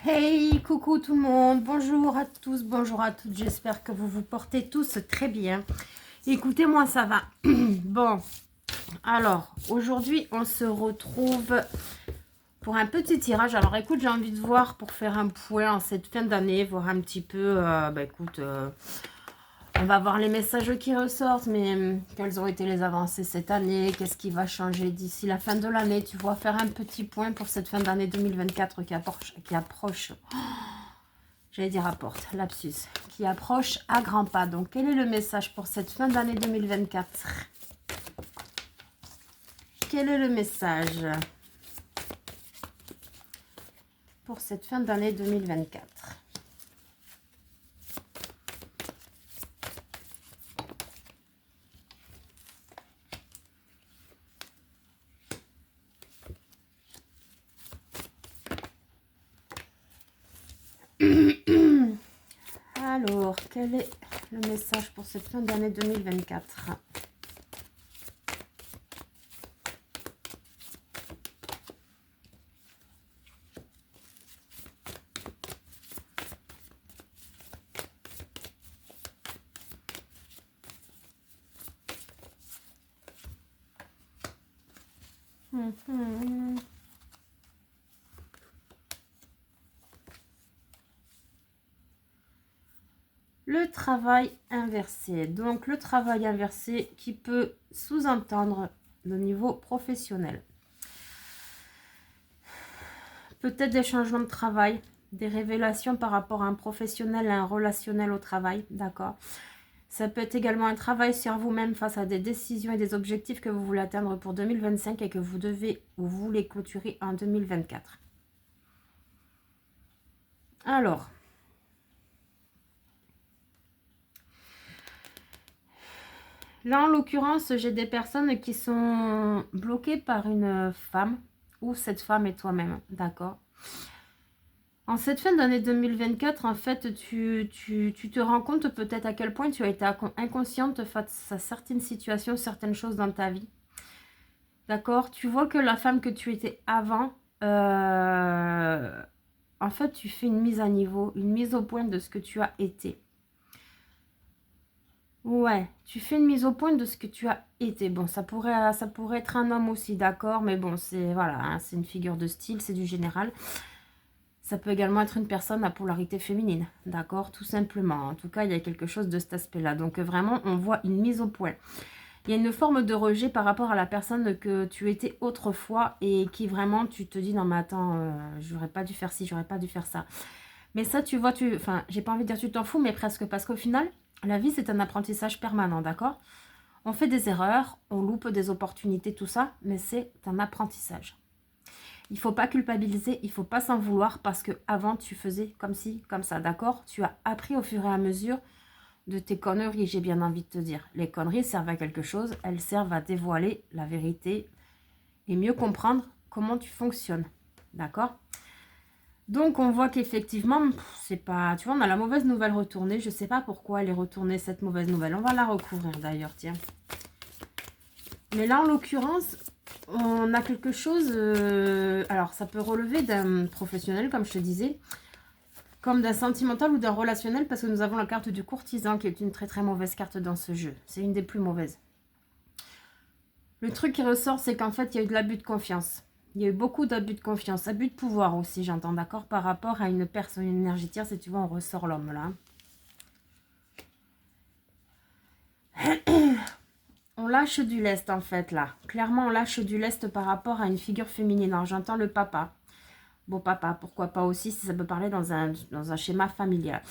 Hey, coucou tout le monde, bonjour à tous, bonjour à toutes, j'espère que vous vous portez tous très bien. Écoutez, moi ça va. Bon, alors, aujourd'hui on se retrouve pour un petit tirage. Alors écoute, j'ai envie de voir pour faire un point en cette fin d'année, voir un petit peu, on va voir les messages qui ressortent, mais quelles ont été les avancées cette année, qu'est-ce qui va changer d'ici la fin de l'année, tu vois, faire un petit point pour cette fin d'année 2024 qui approche. J'allais dire apporte, lapsus, qui approche à grands pas. Donc, quel est le message pour cette fin d'année 2024? Quel est le message pour cette fin d'année 2024? Alors, quel est le message pour cette fin d'année 2024? Le travail inversé. Donc, le travail inversé qui peut sous-entendre le niveau professionnel. Peut-être des changements de travail, des révélations par rapport à un professionnel et un relationnel au travail, d'accord. Ça peut être également un travail sur vous-même face à des décisions et des objectifs que vous voulez atteindre pour 2025 et que vous devez ou voulez clôturer en 2024. Alors, là en l'occurrence, j'ai des personnes qui sont bloquées par une femme ou cette femme est toi-même, d'accord. En cette fin d'année 2024, en fait, tu te rends compte peut-être à quel point tu as été inconsciente face à certaines situations, certaines choses dans ta vie. D'accord? Tu vois que la femme que tu étais avant, en fait, tu fais une mise à niveau, une mise au point de ce que tu as été. Ouais, tu fais une mise au point de ce que tu as été. Bon, ça pourrait être un homme aussi, d'accord? Mais bon, c'est voilà, hein, c'est une figure de style, c'est du général. Ça peut également être une personne à polarité féminine, d'accord? Tout simplement. En tout cas, il y a quelque chose de cet aspect-là. Donc vraiment, on voit une mise au point. Il y a une forme de rejet par rapport à la personne que tu étais autrefois et qui vraiment, tu te dis, non mais attends, j'aurais pas dû faire ci, j'aurais pas dû faire ça. Mais ça, tu vois, enfin, j'ai pas envie de dire tu t'en fous, mais presque, parce qu'au final, la vie, c'est un apprentissage permanent, d'accord? On fait des erreurs, on loupe des opportunités, tout ça, mais c'est un apprentissage. Il ne faut pas culpabiliser, il ne faut pas s'en vouloir parce que avant tu faisais comme ci, comme ça, d'accord? Tu as appris au fur et à mesure de tes conneries, j'ai bien envie de te dire. Les conneries servent à quelque chose, elles servent à dévoiler la vérité et mieux comprendre comment tu fonctionnes, d'accord? Donc on voit qu'effectivement, c'est pas... Tu vois, on a la mauvaise nouvelle retournée, je ne sais pas pourquoi elle est retournée cette mauvaise nouvelle. On va la recouvrir d'ailleurs, tiens. Mais là, en l'occurrence, on a quelque chose... alors, ça peut relever d'un professionnel, comme je te disais, comme d'un sentimental ou d'un relationnel, parce que nous avons la carte du courtisan, qui est une très très mauvaise carte dans ce jeu. C'est une des plus mauvaises. Le truc qui ressort, c'est qu'en fait, il y a eu de l'abus de confiance. Il y a eu beaucoup d'abus de confiance. Abus de pouvoir aussi, j'entends, d'accord, par rapport à une personne, une énergie tierce, et tu vois, on ressort l'homme, là. On lâche du lest, en fait, là. Clairement, on lâche du lest par rapport à une figure féminine. Alors, j'entends le papa. Bon, papa, pourquoi pas aussi, si ça peut parler dans un schéma familial.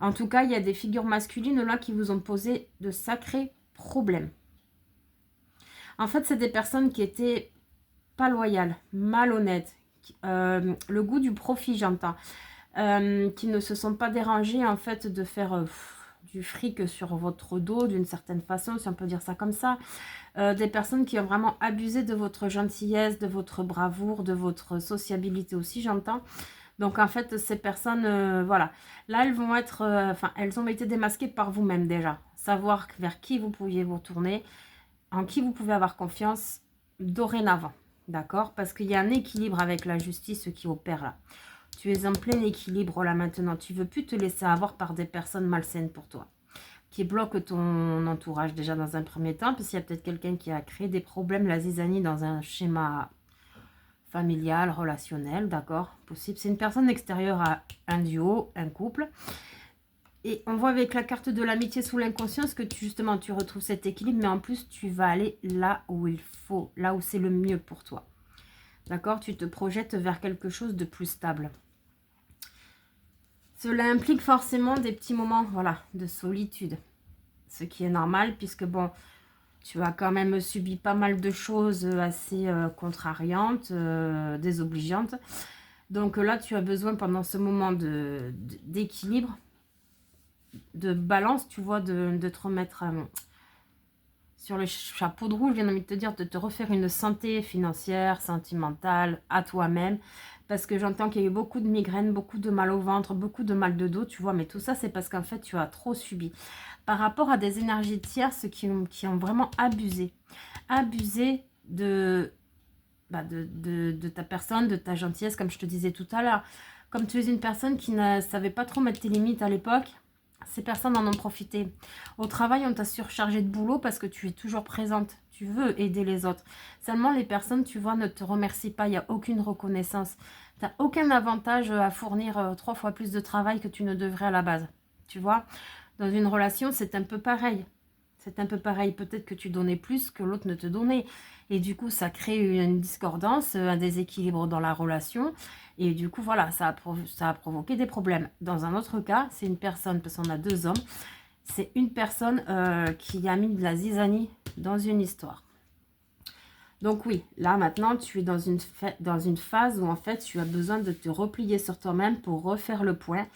En tout cas, il y a des figures masculines, là, qui vous ont posé de sacrés problèmes. En fait, c'est des personnes qui étaient pas loyales, malhonnêtes, le goût du profit, j'entends, qui ne se sont pas dérangées, en fait, de faire... du fric sur votre dos d'une certaine façon, si on peut dire ça comme ça. Des personnes qui ont vraiment abusé de votre gentillesse, de votre bravoure, de votre sociabilité aussi, j'entends. Donc en fait, ces personnes, voilà, là elles vont être, enfin elles ont été démasquées par vous-même déjà. Savoir vers qui vous pouviez vous tourner, en qui vous pouvez avoir confiance dorénavant, d'accord? Parce qu'il y a un équilibre avec la justice qui opère là. Tu es en plein équilibre là maintenant. Tu veux plus te laisser avoir par des personnes malsaines pour toi, qui bloquent ton entourage déjà dans un premier temps, parce qu'il y a peut-être quelqu'un qui a créé des problèmes, la zizanie, dans un schéma familial, relationnel, d'accord? Possible. C'est une personne extérieure à un duo, un couple. Et on voit avec la carte de l'amitié sous l'inconscience que justement tu retrouves cet équilibre, mais en plus tu vas aller là où il faut, là où c'est le mieux pour toi. D'accord? Tu te projettes vers quelque chose de plus stable. Cela implique forcément des petits moments, voilà, de solitude. Ce qui est normal puisque bon, tu as quand même subi pas mal de choses assez contrariantes, désobligeantes. Donc là, tu as besoin pendant ce moment d'équilibre, de balance, tu vois, de te remettre sur le chapeau de roue, j'ai envie de te dire, de te refaire une santé financière, sentimentale, à toi-même. Parce que j'entends qu'il y a eu beaucoup de migraines, beaucoup de mal au ventre, beaucoup de mal de dos, tu vois. Mais tout ça, c'est parce qu'en fait, tu as trop subi. Par rapport à des énergies tierces qui ont vraiment abusé. Abusé de ta personne, de ta gentillesse, comme je te disais tout à l'heure. Comme tu es une personne qui ne savait pas trop mettre tes limites à l'époque, ces personnes en ont profité. Au travail, on t'a surchargé de boulot parce que tu es toujours présente. Tu veux aider les autres. Seulement, les personnes, tu vois, ne te remercient pas. Il n'y a aucune reconnaissance. Tu n'as aucun avantage à fournir 3 fois plus de travail que tu ne devrais à la base. Tu vois, dans une relation, c'est un peu pareil. C'est un peu pareil. Peut-être que tu donnais plus que l'autre ne te donnait. Et du coup, ça crée une discordance, un déséquilibre dans la relation. Et du coup, voilà, ça a provoqué des problèmes. Dans un autre cas, c'est une personne, parce qu'on a 2 hommes, c'est une personne qui a mis de la zizanie dans une histoire. Donc oui, là maintenant, tu es dans une phase où en fait, tu as besoin de te replier sur toi-même pour refaire le point,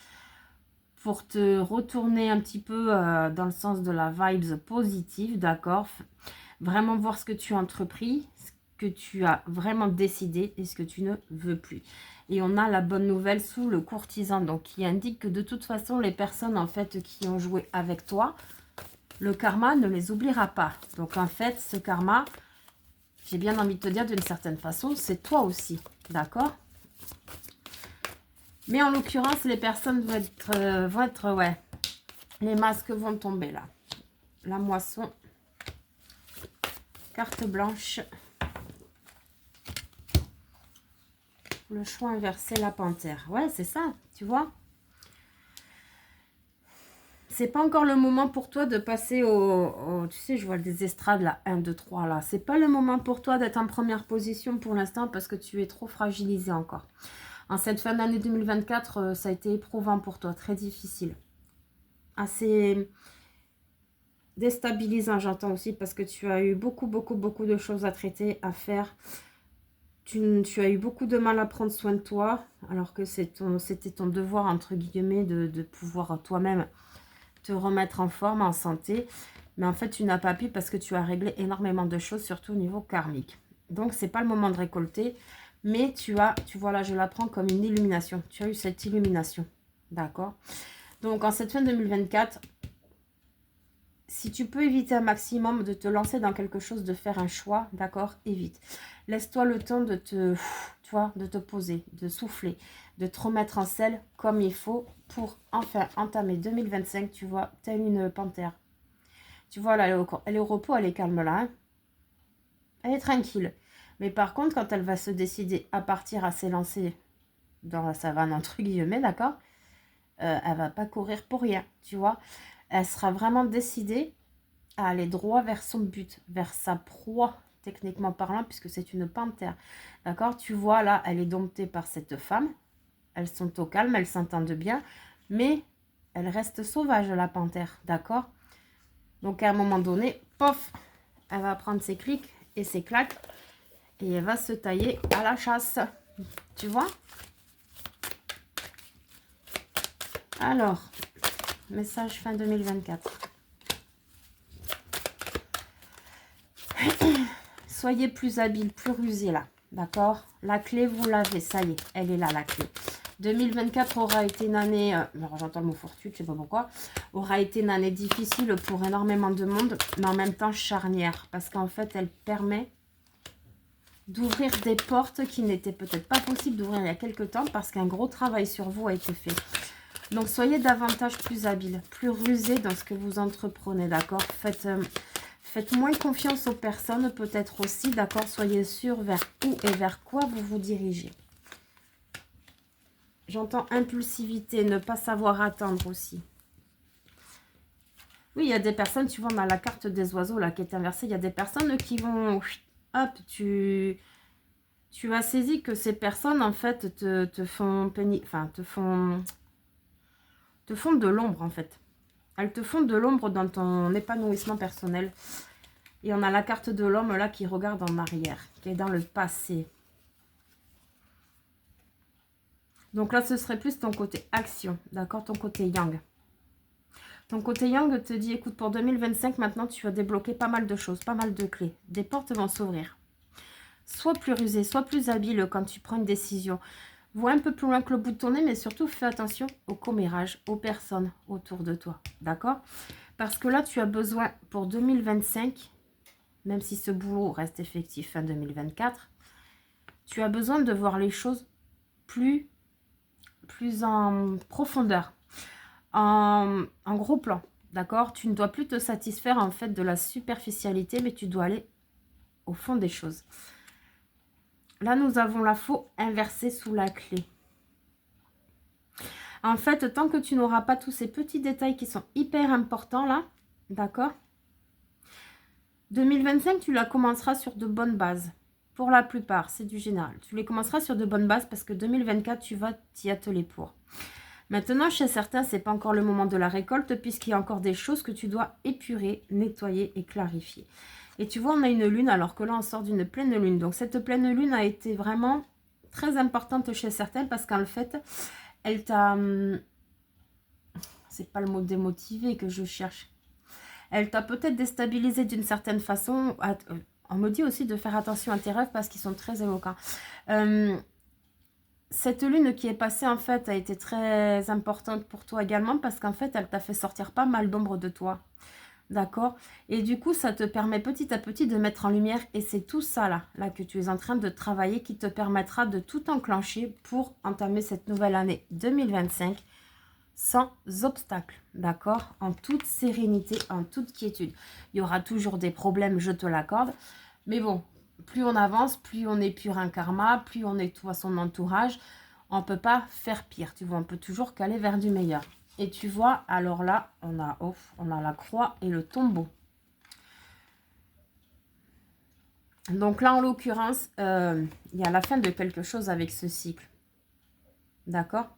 pour te retourner un petit peu dans le sens de la vibes positive, d'accord? Vraiment voir ce que tu as entrepris, ce que tu as vraiment décidé et ce que tu ne veux plus. Et on a la bonne nouvelle sous le courtisan, donc qui indique que de toute façon, les personnes en fait qui ont joué avec toi, le karma ne les oubliera pas. Donc en fait, ce karma, j'ai bien envie de te dire d'une certaine façon, c'est toi aussi, d'accord? Mais en l'occurrence, les personnes vont être, ouais, les masques vont tomber là. La moisson, carte blanche, le choix inversé, la panthère. Ouais, c'est ça, tu vois. C'est pas encore le moment pour toi de passer tu sais, je vois des estrades là, 1, 2, 3 là. C'est pas le moment pour toi d'être en première position pour l'instant parce que tu es trop fragilisé encore. En cette fin d'année 2024, ça a été éprouvant pour toi, très difficile. Assez déstabilisant, j'entends aussi, parce que tu as eu beaucoup de choses à traiter, à faire. Tu as eu beaucoup de mal à prendre soin de toi, alors que c'était ton devoir, entre guillemets, de pouvoir toi-même te remettre en forme, en santé. Mais en fait, tu n'as pas pu parce que tu as réglé énormément de choses, surtout au niveau karmique. Donc, c'est pas le moment de récolter. Mais tu vois là, je la prends comme une illumination. Tu as eu cette illumination. D'accord? Donc, en cette fin 2024, si tu peux éviter un maximum de te lancer dans quelque chose, de faire un choix, d'accord? Évite. Laisse-toi le temps de de te poser, de souffler, de te remettre en selle comme il faut pour enfin entamer 2025, tu vois, telle une panthère. Tu vois, là, elle est au repos, elle est calme là. Hein, elle est tranquille. Mais par contre, quand elle va se décider à partir, à s'élancer dans la savane, entre guillemets, d'accord, elle va pas courir pour rien, tu vois. Elle sera vraiment décidée à aller droit vers son but, vers sa proie, techniquement parlant, puisque c'est une panthère. D'accord? Tu vois, là, elle est domptée par cette femme. Elles sont au calme, elles s'entendent bien, mais elle reste sauvage, la panthère. D'accord? Donc, à un moment donné, pof, elle va prendre ses clics et ses claques et elle va se tailler à la chasse. Tu vois? Alors, message fin 2024. Soyez plus habile, plus rusé là. D'accord? La clé, vous l'avez. Ça y est, elle est là, la clé. 2024 aura été une année, alors j'entends le mot fortune, je sais pas pourquoi, aura été une année difficile pour énormément de monde, mais en même temps charnière, parce qu'en fait, elle permet d'ouvrir des portes qui n'étaient peut-être pas possible d'ouvrir il y a quelque temps parce qu'un gros travail sur vous a été fait. Donc, soyez davantage plus habile, plus rusé dans ce que vous entreprenez, d'accord? Faites moins confiance aux personnes, peut-être aussi, d'accord? Soyez sûr vers où et vers quoi vous vous dirigez. J'entends impulsivité, ne pas savoir attendre aussi. Oui, il y a des personnes, tu vois, on a la carte des oiseaux là qui est inversée. Il y a des personnes qui vont... Hop, tu as saisi que ces personnes, en fait, te font de l'ombre, en fait. Elles te font de l'ombre dans ton épanouissement personnel. Et on a la carte de l'homme là qui regarde en arrière, qui est dans le passé. Donc là, ce serait plus ton côté action, d'accord? Ton côté yang. Ton côté yang te dit, écoute, pour 2025, maintenant, tu vas débloquer pas mal de choses, pas mal de clés. Des portes vont s'ouvrir. Sois plus rusé, sois plus habile quand tu prends une décision. Vois un peu plus loin que le bout de ton nez, mais surtout, fais attention aux commérages, aux personnes autour de toi, d'accord? Parce que là, tu as besoin, pour 2025, même si ce boulot reste effectif fin 2024, tu as besoin de voir les choses plus en profondeur, en gros plan, d'accord? Tu ne dois plus te satisfaire en fait de la superficialité, mais tu dois aller au fond des choses. Là, nous avons la faux inversée sous la clé. En fait, tant que tu n'auras pas tous ces petits détails qui sont hyper importants là, d'accord? 2025, tu la commenceras sur de bonnes bases. Pour la plupart, c'est du général. Tu les commenceras sur de bonnes bases parce que 2024, tu vas t'y atteler pour. Maintenant, chez certains, ce n'est pas encore le moment de la récolte puisqu'il y a encore des choses que tu dois épurer, nettoyer et clarifier. Et tu vois, on a une lune alors que là, on sort d'une pleine lune. Donc, cette pleine lune a été vraiment très importante chez certains parce qu'en fait, elle t'a... C'est pas le mot démotivé que je cherche. Elle t'a peut-être déstabilisé d'une certaine façon. On me dit aussi de faire attention à tes rêves parce qu'ils sont très éloquents. Cette lune qui est passée, en fait, a été très importante pour toi également parce qu'en fait, elle t'a fait sortir pas mal d'ombre de toi. D'accord? Et du coup, ça te permet petit à petit de mettre en lumière. Et c'est tout ça, là que tu es en train de travailler qui te permettra de tout enclencher pour entamer cette nouvelle année 2025 sans obstacle, d'accord? En toute sérénité, en toute quiétude. Il y aura toujours des problèmes, je te l'accorde. Mais bon, plus on avance, plus on épure un karma, plus on nettoie son entourage. On ne peut pas faire pire, tu vois. On peut toujours qu'aller vers du meilleur. Et tu vois, alors là, on a la croix et le tombeau. Donc là, en l'occurrence, il y a la fin de quelque chose avec ce cycle. D'accord?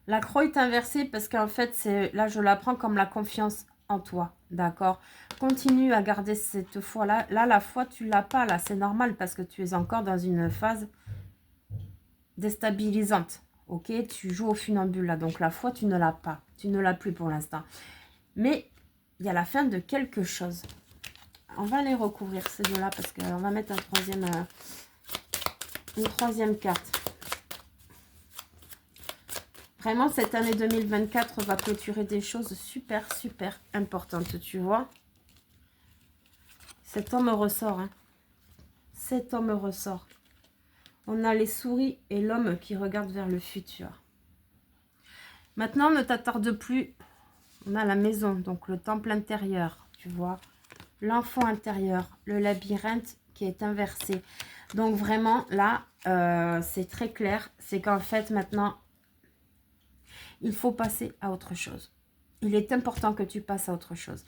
La croix est inversée parce qu'en fait, là, je la prends comme la confiance en toi. D'accord? Continue à garder cette foi-là. Là, la foi, tu ne l'as pas. Là, c'est normal parce que tu es encore dans une phase déstabilisante. Ok? Tu joues au funambule là. Donc, la foi, tu ne l'as pas. Tu ne l'as plus pour l'instant. Mais il y a la fin de quelque chose. On va les recouvrir ces deux-là parce qu'on va mettre une troisième carte. Vraiment, cette année 2024 va clôturer des choses super, super importantes, tu vois. Cet homme ressort. Hein. Cet homme ressort. On a les souris et l'homme qui regarde vers le futur. Maintenant, ne t'attarde plus. On a la maison, donc le temple intérieur, tu vois. L'enfant intérieur, le labyrinthe qui est inversé. Donc vraiment, là, c'est très clair. C'est qu'en fait, maintenant... il faut passer à autre chose. Il est important que tu passes à autre chose.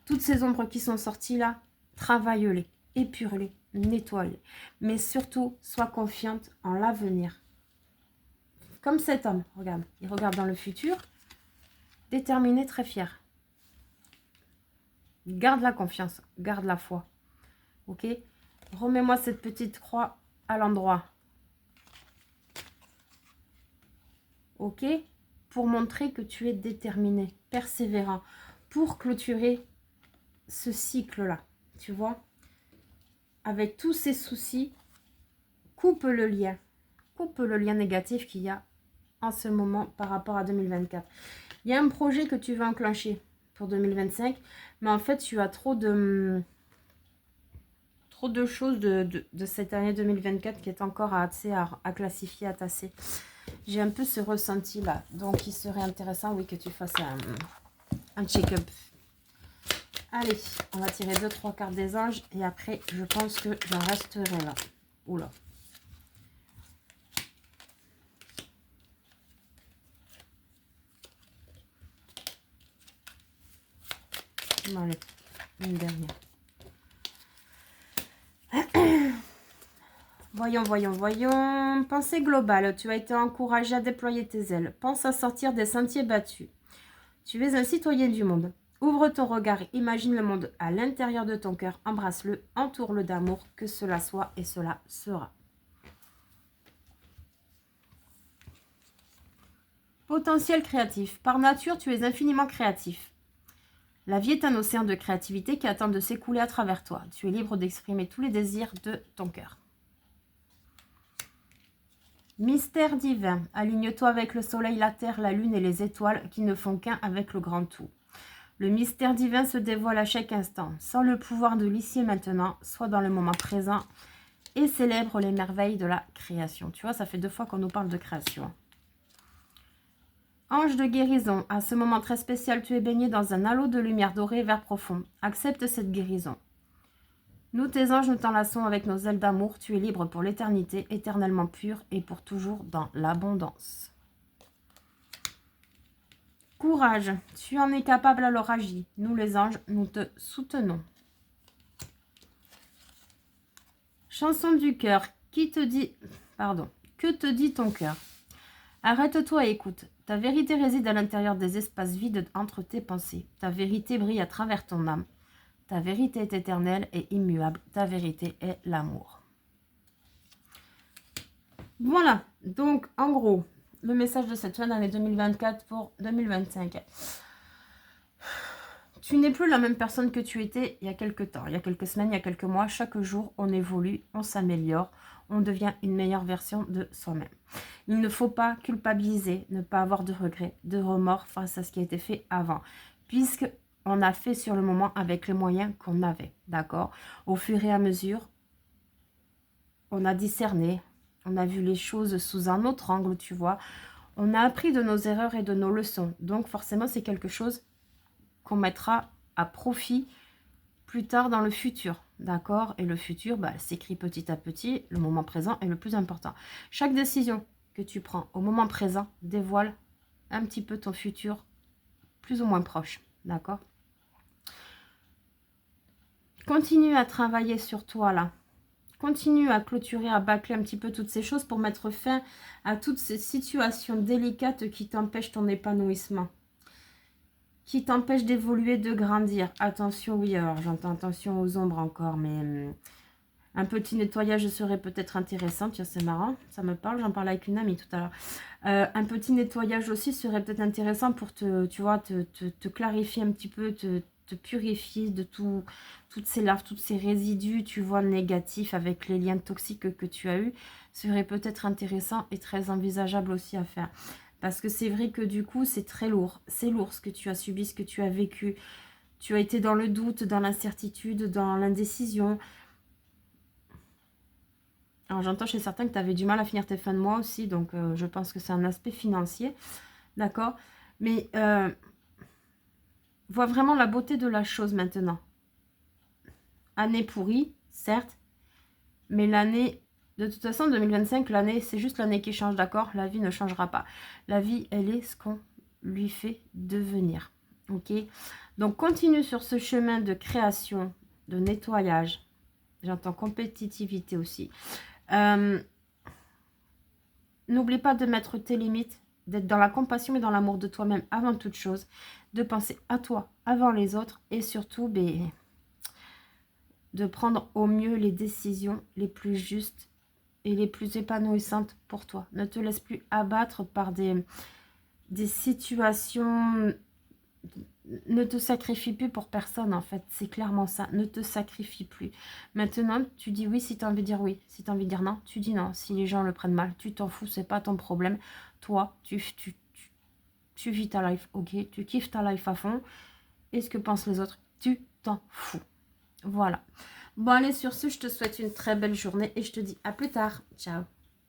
Toutes ces ombres qui sont sorties là, travaille-les, épure-les, nettoie-les. Mais surtout, sois confiante en l'avenir. Comme cet homme, regarde. Il regarde dans le futur, déterminé, très fier. Garde la confiance, garde la foi. Ok? Remets-moi cette petite croix à l'endroit. Ok? Pour montrer que tu es déterminé, persévérant, pour clôturer ce cycle-là, tu vois, avec tous ces soucis, coupe le lien négatif qu'il y a en ce moment par rapport à 2024. Il y a un projet que tu veux enclencher pour 2025, mais en fait, tu as trop trop de choses de cette année 2024 qui est encore à classifier, à tasser. J'ai un peu ce ressenti-là. Donc, il serait intéressant, oui, que tu fasses un check-up. Allez, on va tirer 2-3 cartes des anges. Et après, je pense que j'en resterai là. Oula. Allez, une dernière. Voyons. Pensée globale. Tu as été encouragé à déployer tes ailes. Pense à sortir des sentiers battus. Tu es un citoyen du monde. Ouvre ton regard, imagine le monde à l'intérieur de ton cœur. Embrasse-le, entoure-le d'amour, que cela soit et cela sera. Potentiel créatif. Par nature, tu es infiniment créatif. La vie est un océan de créativité qui attend de s'écouler à travers toi. Tu es libre d'exprimer tous les désirs de ton cœur. Mystère divin. Aligne-toi avec le soleil, la terre, la lune et les étoiles qui ne font qu'un avec le grand tout. Le mystère divin se dévoile à chaque instant. Sans le pouvoir de l'ici et maintenant, sois dans le moment présent et célèbre les merveilles de la création. Tu vois, ça fait 2 fois qu'on nous parle de création. Ange de guérison, à ce moment très spécial, tu es baigné dans un halo de lumière dorée et vert profond. Accepte cette guérison. Nous, tes anges, nous t'enlaçons avec nos ailes d'amour. Tu es libre pour l'éternité, éternellement pur et pour toujours dans l'abondance. Courage, tu en es capable, alors agis. Nous, les anges, nous te soutenons. Chanson du cœur, que te dit ton cœur? Arrête-toi et écoute. Ta vérité réside à l'intérieur des espaces vides entre tes pensées. Ta vérité brille à travers ton âme. Ta vérité est éternelle et immuable. Ta vérité est l'amour. Voilà, donc en gros, le message de cette fin d'année 2024 pour 2025. Tu n'es plus la même personne que tu étais il y a quelques temps, il y a quelques semaines, il y a quelques mois. Chaque jour, on évolue, on s'améliore, on devient une meilleure version de soi-même. Il ne faut pas culpabiliser, ne pas avoir de regrets, de remords face à ce qui a été fait avant, puisque on a fait sur le moment avec les moyens qu'on avait, d'accord? Au fur et à mesure, on a discerné, on a vu les choses sous un autre angle, tu vois. On a appris de nos erreurs et de nos leçons. Donc forcément, c'est quelque chose qu'on mettra à profit plus tard dans le futur, d'accord? Et le futur, s'écrit petit à petit. Le moment présent est le plus important. Chaque décision que tu prends au moment présent dévoile un petit peu ton futur plus ou moins proche, d'accord? Continue à travailler sur toi, là. Continue à clôturer, à bâcler un petit peu toutes ces choses pour mettre fin à toutes ces situations délicates qui t'empêchent ton épanouissement, qui t'empêchent d'évoluer, de grandir. Attention, oui, alors j'entends attention aux ombres encore, mais un petit nettoyage serait peut-être intéressant. Tiens, c'est marrant, ça me parle, j'en parlais avec une amie tout à l'heure. Un petit nettoyage aussi serait peut-être intéressant pour te clarifier un petit peu, te purifier de toutes ces larves, tous ces résidus, tu vois, négatifs avec les liens toxiques que tu as eus, serait peut-être intéressant et très envisageable aussi à faire. Parce que c'est vrai que du coup, c'est très lourd. C'est lourd ce que tu as subi, ce que tu as vécu. Tu as été dans le doute, dans l'incertitude, dans l'indécision. Alors j'entends chez certains que tu avais du mal à finir tes fins de mois aussi, donc je pense que c'est un aspect financier, d'accord? Mais vois vraiment la beauté de la chose maintenant. Année pourrie, certes, mais l'année, de toute façon 2025, l'année, c'est juste l'année qui change, d'accord? La vie ne changera pas. La vie, elle est ce qu'on lui fait devenir, ok? Donc continue sur ce chemin de création, de nettoyage. J'entends compétitivité aussi. N'oublie pas de mettre tes limites, d'être dans la compassion et dans l'amour de toi-même avant toute chose, de penser à toi avant les autres et surtout de prendre au mieux les décisions les plus justes et les plus épanouissantes pour toi. Ne te laisse plus abattre par des situations. Ne te sacrifie plus pour personne, en fait. C'est clairement ça. Ne te sacrifie plus. Maintenant, tu dis oui si tu as envie de dire oui. Si tu as envie de dire non, tu dis non. Si les gens le prennent mal, tu t'en fous, c'est pas ton problème. Toi, tu vis ta life, ok? Tu kiffes ta life à fond. Et ce que pensent les autres, tu t'en fous. Voilà. Bon, allez, sur ce, je te souhaite une très belle journée et je te dis à plus tard. Ciao.